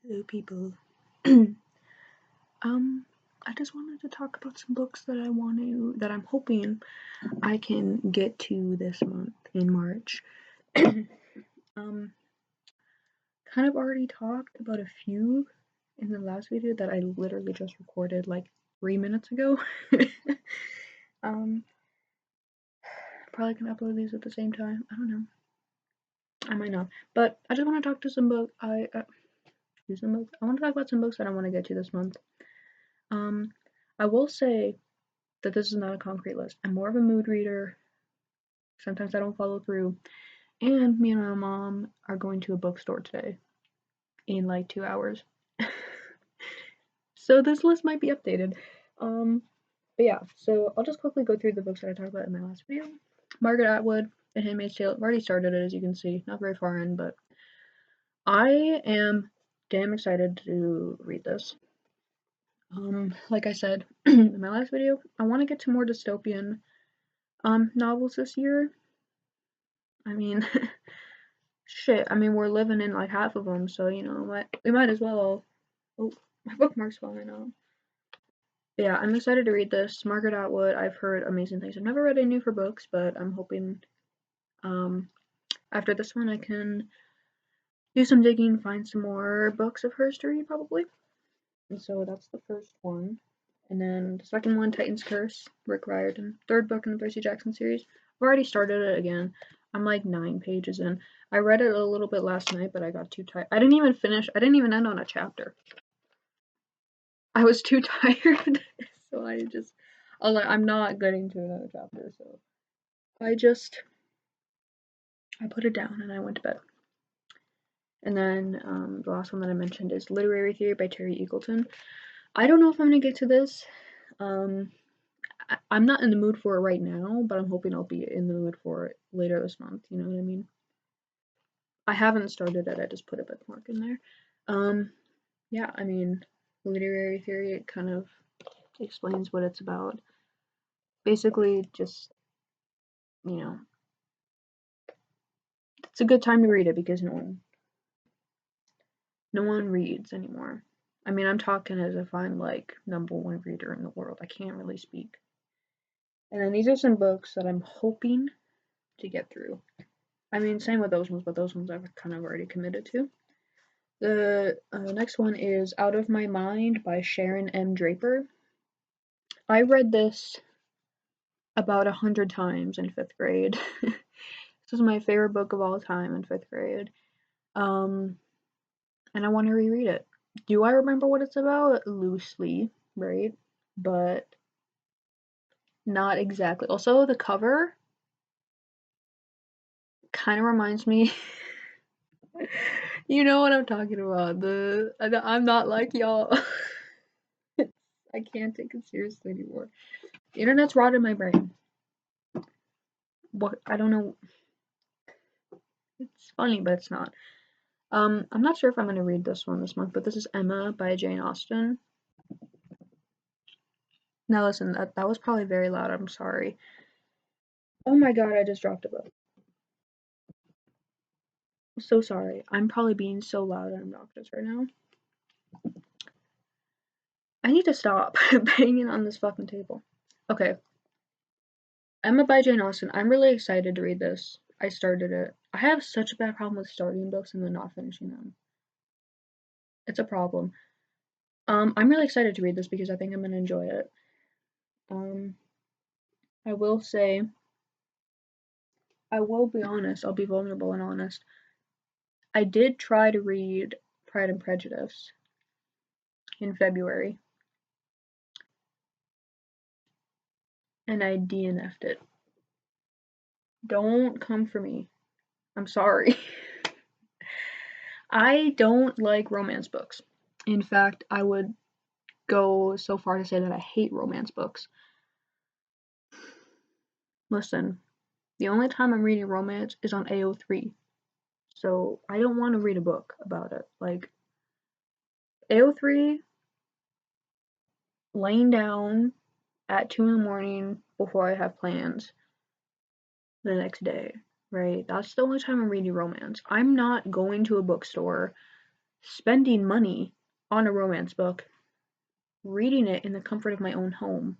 Hello, people. I just wanted to talk about some books that I'm hoping I can get to this month in March. um, kind of already talked about a few in the last video that I literally just recorded like 3 minutes ago. um, probably can upload these at the same time. I don't know. I might not, but I just want to talk to some books. I want to talk about some books that I want to get to this month. I will say that this is not a concrete list. I'm more of a mood reader. Sometimes I don't follow through. And me and my mom are going to a bookstore today in like 2 hours. So this list might be updated. But yeah, so I'll just quickly go through the books that I talked about in my last video. Margaret Atwood, The Handmaid's Tale. I've already started it, as you can see. Not very far in, but I am damn excited to read this. Like I said in my last video, I want to get to more dystopian novels this year. I mean, shit. I mean, we're living in like half of them, so you know, we might as well. Oh, my bookmark's falling out. Yeah, I'm excited to read this. Margaret Atwood. I've heard amazing things. I've never read any of her books, but I'm hoping after this one I can do some digging, find some more books of hers to read probably. And so that's the first one. And then the second one, Titan's Curse, Rick Riordan. Third book in the Percy Jackson series. I've already started it again. I'm like 9 pages in. I read it a little bit last night, but I got too tired. I didn't even end on a chapter. I was too tired, so I was like, I'm not getting to another chapter, so I put it down and I went to bed. And then the last one that I mentioned is Literary Theory by Terry Eagleton. I don't know if I'm gonna get to this. I'm not in the mood for it right now, but I'm hoping I'll be in the mood for it later this month. You know what I mean? I haven't started it. I just put a bookmark in there. Yeah, I mean, Literary Theory, it kind of explains what it's about. Basically, just, you know, it's a good time to read it because no one reads anymore. I mean, I'm talking as if I'm like #1 reader in the world. I can't really speak. And then these are some books that I'm hoping to get through. I mean, same with those ones, but those ones I've kind of already committed to. The next one is Out of My Mind by Sharon M. Draper. I read this about 100 times in 5th grade. This was my favorite book of all time in 5th grade. And I want to reread it. Do I remember what it's about? Loosely, right? But not exactly. Also, the cover kind of reminds me. You know what I'm talking about. I'm not like y'all. I can't take it seriously anymore. The internet's rotted my brain. What? I don't know. It's funny, but it's not. I'm not sure if I'm gonna read this one this month, but this is Emma by Jane Austen. Now listen, that was probably very loud. I'm sorry. Oh my god, I just dropped a book. I'm so sorry. I'm probably being so loud and obnoxious right now. I need to stop banging on this fucking table. Okay. Emma by Jane Austen. I'm really excited to read this. I started it. I have such a bad problem with starting books and then not finishing them. It's a problem. I'm really excited to read this because I think I'm gonna enjoy it. I will say, I will be honest, I'll be vulnerable and honest. I did try to read Pride and Prejudice in February, and I DNF'd it. Don't come for me. I'm sorry. I don't like romance books. In fact, I would go so far to say that I hate romance books. Listen, the only time I'm reading romance is on AO3. So I don't want to read a book about it. Like, AO3, laying down at 2 in the morning before I have plans the next day, right? That's the only time I'm reading romance. I'm not going to a bookstore spending money on a romance book, reading it in the comfort of my own home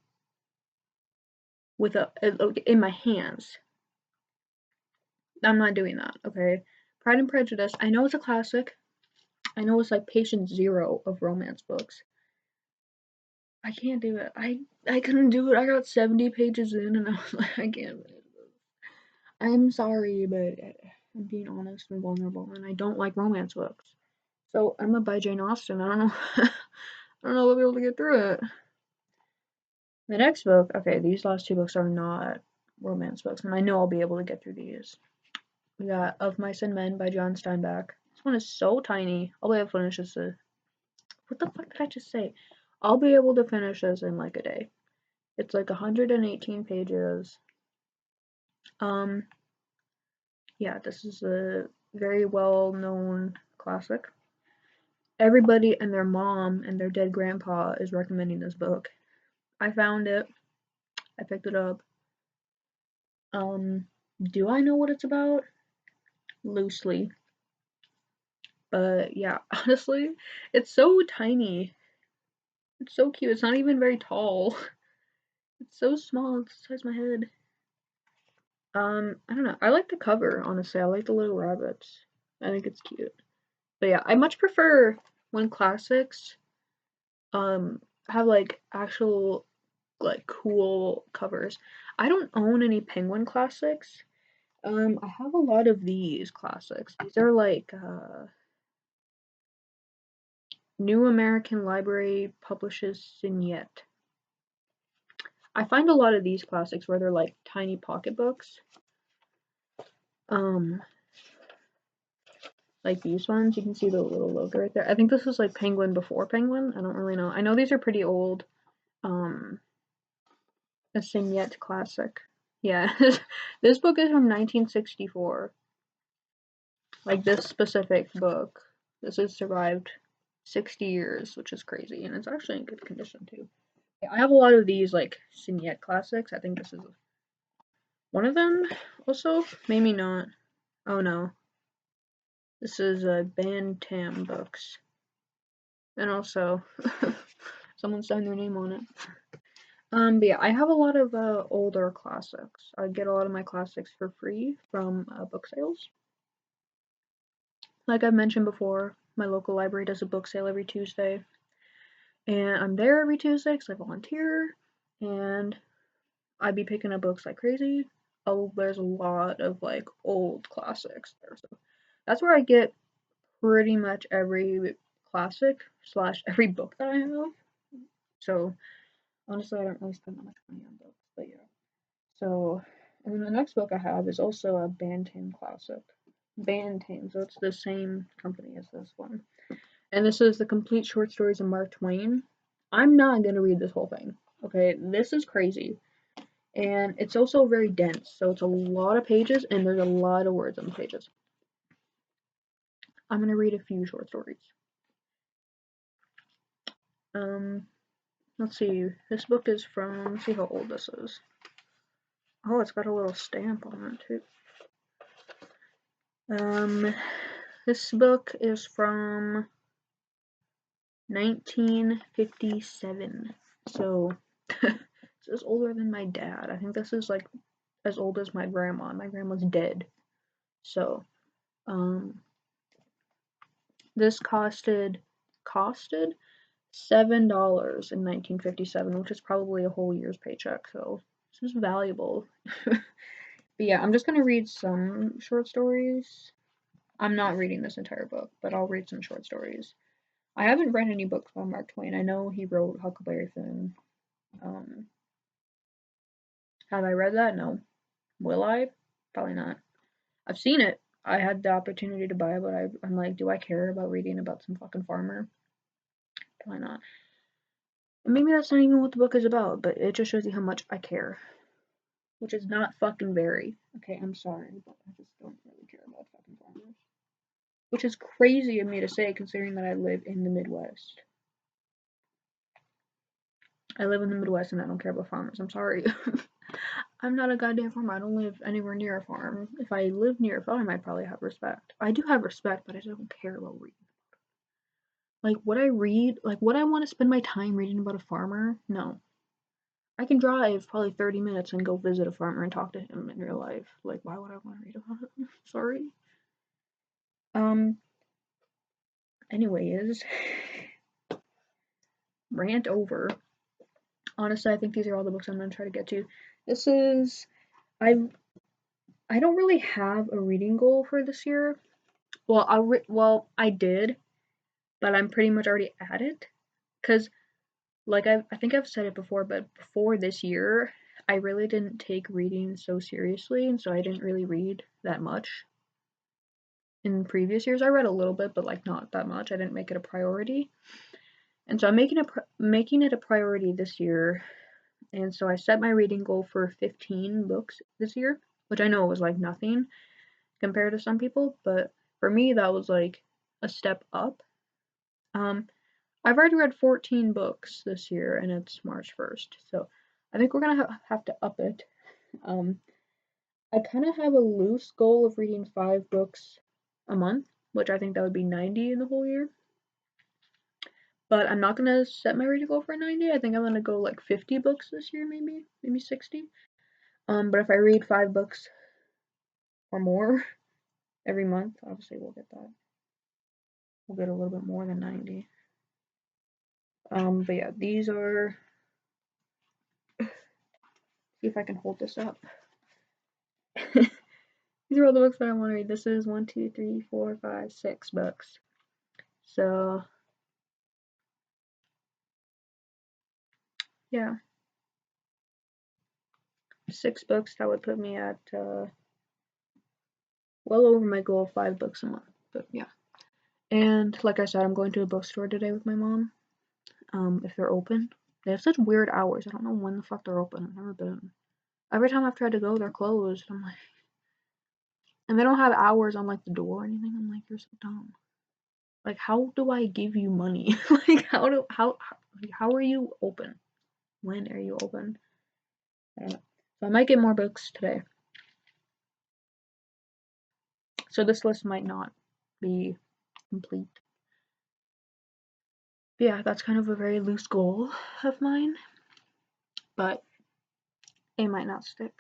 with in my hands. I'm not doing that, okay? Pride and Prejudice, I know it's a classic. I know it's like patient zero of romance books. I can't do it. I couldn't do it. I got 70 pages in and I was like, I can't. I'm sorry, but I'm being honest and vulnerable, and I don't like romance books. So I'm gonna buy Jane Austen. I don't know. I don't know if I'll be able to get through it. The next book, okay, these last two books are not romance books, and I know I'll be able to get through these. We got Of Mice and Men by John Steinbeck. This one is so tiny. I'll be able to finish this. What the fuck did I just say? I'll be able to finish this in like a day. It's like 118 pages. Yeah, this is a very well-known classic. Everybody and their mom and their dead grandpa is recommending this book. I found it. I picked it up. Do I know what it's about? Loosely. But yeah, honestly, it's so tiny. It's so cute. It's not even very tall. It's so small. It's the size of my head. I don't know. I like the cover, honestly. I like the little rabbits. I think it's cute. But yeah, I much prefer when classics have like actual like cool covers. I don't own any Penguin classics. I have a lot of these classics. These are like New American Library publishes Signet. I find a lot of these classics where they're like tiny pocketbooks. Like these ones, you can see the little logo right there. I think this was like Penguin before Penguin. I don't really know. I know these are pretty old. A Signet classic. Yeah, this book is from 1964. Like this specific book. This has survived 60 years, which is crazy, and it's actually in good condition too. Yeah, I have a lot of these like Signet classics. I think this is one of them. Also, maybe not. Oh no, this is Bantam books, and also someone signed their name on it. But yeah, I have a lot of older classics. I get a lot of my classics for free from book sales. Like I've mentioned before, my local library does a book sale every Tuesday. And I'm there every Tuesday because I volunteer. And I'd be picking up books like crazy. Oh, there's a lot of like old classics there. So that's where I get pretty much every classic / every book that I have. So honestly, I don't really spend that much money on books, but yeah. So, and then the next book I have is also a Bantam classic. Bantam, so it's the same company as this one. And this is the complete short stories of Mark Twain. I'm not gonna read this whole thing. Okay, this is crazy. And it's also very dense, so it's a lot of pages and there's a lot of words on the pages. I'm gonna read a few short stories. Let's see. This book is from, let's see how old this is. Oh, it's got a little stamp on it too. This book is from 1957. So this is older than my dad. I think this is like as old as my grandma. My grandma's dead. So, this costed $7 in 1957, which is probably a whole year's paycheck. So this is valuable. But yeah, I'm just gonna read some short stories. I'm not reading this entire book, but I'll read some short stories. I haven't read any books by Mark Twain. I know he wrote Huckleberry Finn. Have I read that? No. Will I? Probably not. I've seen it. I had the opportunity to buy it, but I'm like, do I care about reading about some fucking farmer? Probably not. And maybe that's not even what the book is about, but it just shows you how much I care. Which is not fucking very. Okay, I'm sorry, but I just don't really care about fucking farmers. Which is crazy of me to say considering that I live in the Midwest. I live in the Midwest and I don't care about farmers. I'm sorry. I'm not a goddamn farmer. I don't live anywhere near a farm. If I lived near a farm, I'd probably have respect. I do have respect, but I don't care about reading. Like, would I read, like, would I want to spend my time reading about a farmer? No. I can drive probably 30 minutes and go visit a farmer and talk to him in real life. Like, why would I want to read about him? Sorry. Anyways, rant over. Honestly, I think these are all the books I'm gonna try to get to. This is, I don't really have a reading goal for this year. Well, I did, but I'm pretty much already at it. Cause like I think I've said it before, but before this year, I really didn't take reading so seriously, and so I didn't really read that much. In previous years, I read a little bit, but like not that much. I didn't make it a priority, and so I'm making it a priority this year. And so I set my reading goal for 15 books this year, which I know was like nothing compared to some people, but for me that was like a step up. I've already read 14 books this year, and it's March 1st, so I think we're gonna have to up it. I kind of have a loose goal of reading 5 books a month, which I think that would be 90 in the whole year. But I'm not gonna set my reading goal for 90. I think I'm gonna go like 50 books this year, maybe 60. But if I read 5 books or more every month, obviously we'll get that. We'll get a little bit more than 90. But yeah, these are. See if I can hold this up. These are all the books that I want to read. This is 1, 2, 3, 4, 5, 6 books. So yeah, 6 books. That would put me at well over my goal of 5 books a month. But yeah, and like I said, I'm going to a bookstore today with my mom. If they're open, they have such weird hours. I don't know when the fuck they're open. I've never been. Every time I've tried to go, they're closed. I'm like, and they don't have hours on like the door or anything. I'm like, you're so dumb. Like, how do I give you money? Like, how are you open? When are you open? I don't know. So I might get more books today. So this list might not be complete. But yeah, that's kind of a very loose goal of mine, but it might not stick.